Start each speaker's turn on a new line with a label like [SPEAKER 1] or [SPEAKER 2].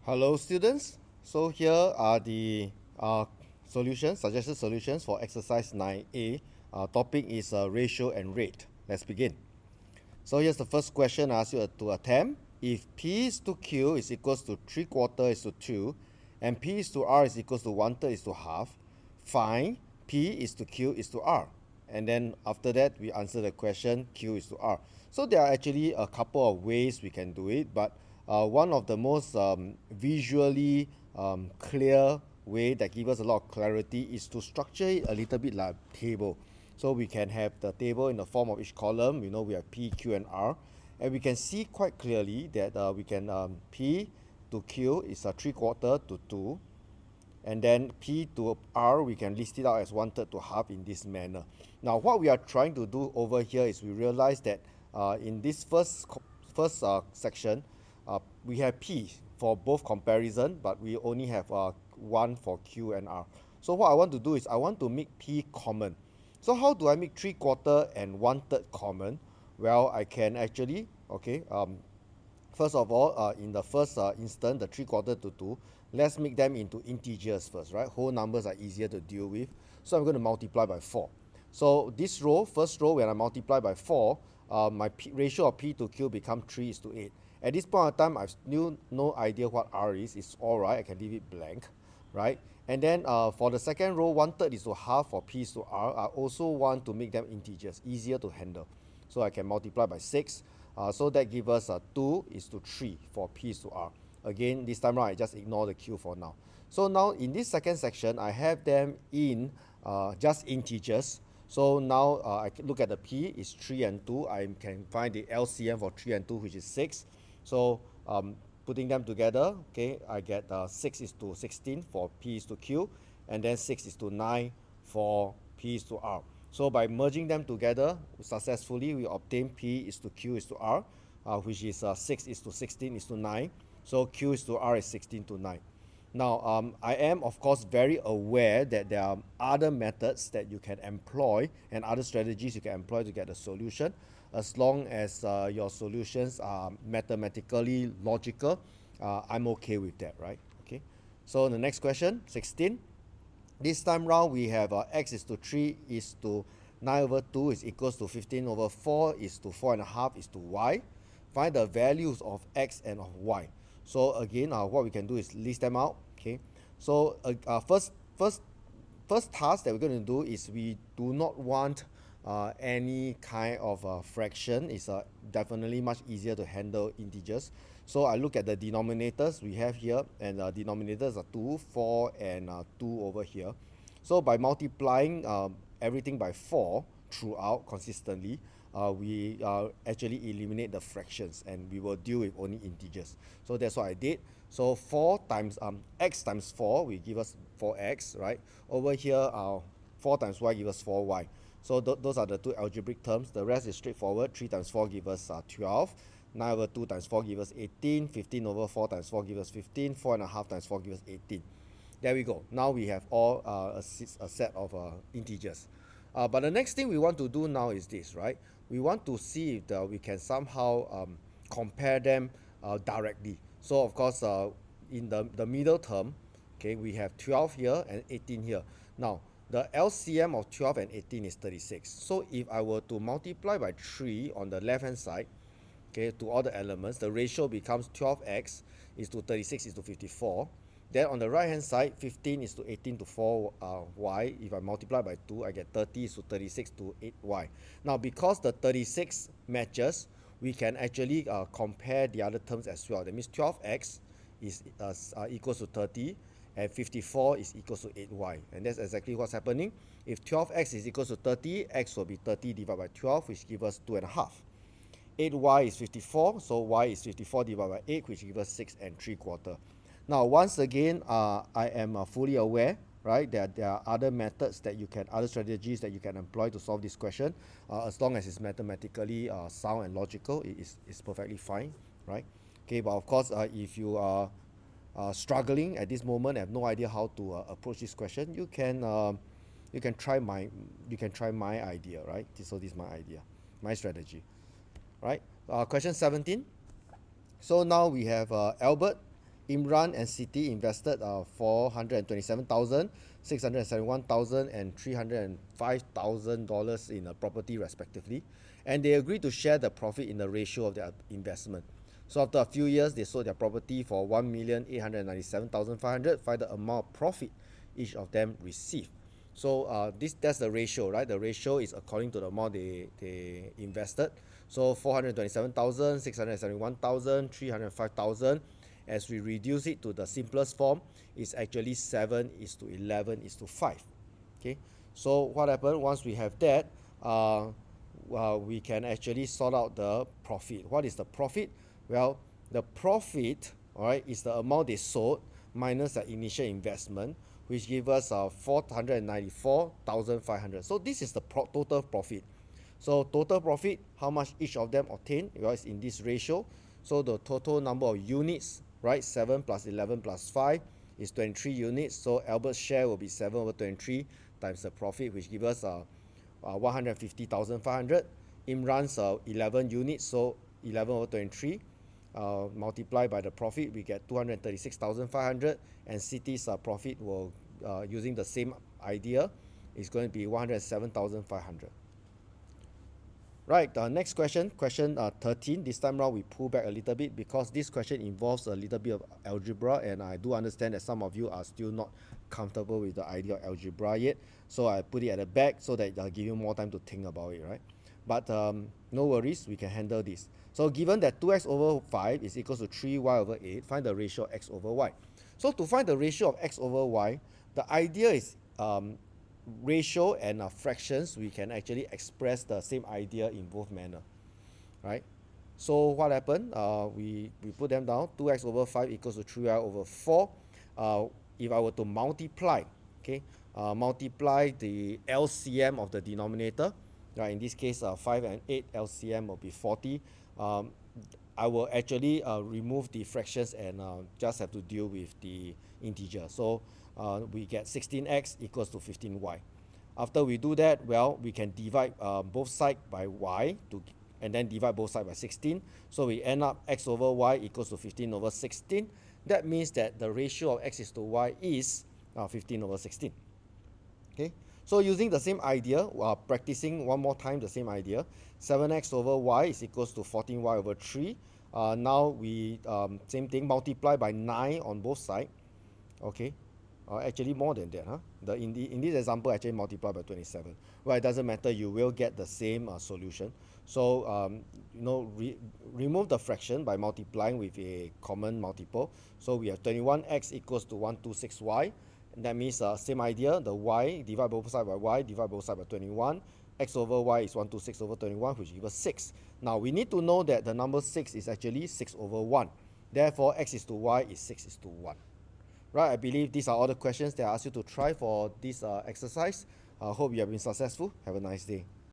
[SPEAKER 1] Hello students, so here are the suggested solutions for exercise 9a. Topic is ratio and rate. Let's begin. So here's the first question I ask you to attempt. If P is to Q is equals to 3/4 is to 2 and P is to R is equals to 1/3 is to half, find P is to Q is to R. And then after that we answer the question Q is to R. So there are actually a couple of ways we can do it, but one of the most visually clear way that gives us a lot of clarity is to structure it a little bit like a table. So we can have the table in the form of each column. We have P, Q, and R, and we can see quite clearly that we can P to Q is a 3/4 to 2, and then P to R we can list it out as 1/3 to half in this manner. Now what we are trying to do over here is we realize that in this first section we have P for both comparison, but we only have one for Q and R. So what I want to do is I want to make P common. So how do I make 3/4 and 1/3 common? Well, I can actually, first of all, in the first instance, the 3/4 to 2, let's make them into integers first, right? Whole numbers are easier to deal with. So I'm going to multiply by 4. So this row, first row, when I multiply by 4, my ratio of P to Q becomes 3 is to 8. At this point of time, I've still no idea what R is. It's all right. I can leave it blank, right? And then for the second row, 1/3 is to half for P is to R. I also want to make them integers, easier to handle. So I can multiply by 6. So that gives us 2 is to 3 for P is to R. Again, this time around, I just ignore the Q for now. So now in this second section, I have them in just integers. So now I can look at the P is 3 and 2. I can find the LCM for 3 and 2, which is 6. So putting them together, okay, I get 6 is to 16 for P is to Q, and then 6 is to 9 for P is to R. So by merging them together successfully, we obtain P is to Q is to R, which is 6 is to 16 is to 9. So Q is to R is 16 to 9. Now, I am of course very aware that there are other methods that you can employ and other strategies you can employ to get a solution, as long as your solutions are mathematically logical. I'm okay with that, right? Okay. So the next question, 16. This time round we have x is to 3 is to 9 over 2 is equals to 15 over 4 is to 4.5 is to y. Find the values of x and of y. So again, what we can do is list them out. Okay. So first task that we're going to do is we do not want any kind of fraction. It's definitely much easier to handle integers. So I look at the denominators we have here, and denominators are 2, 4, and 2 over here. So by multiplying everything by 4 throughout consistently, we actually eliminate the fractions and we will deal with only integers. So that's what I did. So 4 times x times 4 will give us 4x, right? Over here, 4 times y gives us 4y. So those are the two algebraic terms. The rest is straightforward. 3 times 4 gives us 12. 9 over 2 times 4 gives us 18. 15 over 4 times 4 gives us 15. 4.5 times 4 gives us 18. There we go. Now we have all a set of integers. But the next thing we want to do now is this, right? We want to see if we can somehow compare them directly. So of course, in the middle term, okay, we have 12 here and 18 here. Now, the LCM of 12 and 18 is 36. So if I were to multiply by 3 on the left hand side, okay, to all the elements, the ratio becomes 12x is to 36 is to 54. Then on the right hand side, 15 is to 18 to 4 y. If I multiply by 2, I get 30 is to 36 to 8y. Now because the 36 matches, we can actually compare the other terms as well. That means 12x is equals to 30 and 54 is equals to 8y. And that's exactly what's happening. If 12x is equals to 30, x will be 30 divided by 12, which gives us 2.5. 8y is 54, so y is 54 divided by 8, which gives us 6 3/4. Now, once again, I am fully aware, right, that there are other methods that you can, other strategies that you can employ to solve this question. As long as it's mathematically sound and logical, it's perfectly fine, right? Okay, but of course, if you are struggling at this moment, have no idea how to approach this question, you can try my idea, right? So this is my idea, my strategy, right? Question 17. So now we have Albert Imran and Siti invested 427,000, 671,000, and $305,000 in a property respectively, and they agreed to share the profit in the ratio of their investment. So after a few years, they sold their property for 1,897,500. Find the amount of profit each of them received. So that's the ratio, right? The ratio is according to the amount they invested. So 427,000, 671,000, 305,000. As we reduce it to the simplest form, it's actually 7:11:5. Okay. So what happened once we have that? We can actually sort out the profit. What is the profit? Well, the profit, all right, is the amount they sold minus the initial investment, which gives us 494,500. So this is the total profit. So total profit, how much each of them obtained, well, is in this ratio. So the total number of units, right, 7 plus 11 plus 5 is 23 units. So Albert's share will be 7/23 times the profit, which gives us 150,500. Imran's 11 units, so 11/23 multiplied by the profit, we get 236,500. And Siti's profit will, using the same idea, is going to be 107,500. Right, next question, question 13. This time around we pull back a little bit because this question involves a little bit of algebra, and I do understand that some of you are still not comfortable with the idea of algebra yet. So I put it at the back so that I'll give you more time to think about it, right? But no worries, we can handle this. So given that 2x over 5 is equals to 3y over 8, find the ratio of x over y. So to find the ratio of x over y, the idea is ratio and fractions, we can actually express the same idea in both manner, right? So what happened? We put them down. 2x over 5 equals to 3y over 4. If I were to multiply, okay, multiply the LCM of the denominator, right? In this case, 5 and 8 LCM will be 40. I will actually remove the fractions and just have to deal with the integer. So we get 16x equals to 15y. After we do that, well, we can divide both sides by y and then divide both sides by 16. So we end up x over y equals to 15/16. That means that the ratio of x is to y is 15/16. Okay. So using the same idea, practicing one more time the same idea, 7x over y is equals to 14y over 3. Now we, same thing, multiply by 9 on both sides. Okay. Actually more than that, huh? In this example, actually multiply by 27. Well, it doesn't matter, you will get the same solution. So remove the fraction by multiplying with a common multiple. So we have 21x equals to 126y. And that means same idea, the y, divide both sides by y, divide both sides by 21. X over y is 126/21, which gives us 6. Now we need to know that the number 6 is actually 6/1. Therefore, x is to y is 6:1. Right, I believe these are all the questions that I asked you to try for this exercise. I hope you have been successful. Have a nice day.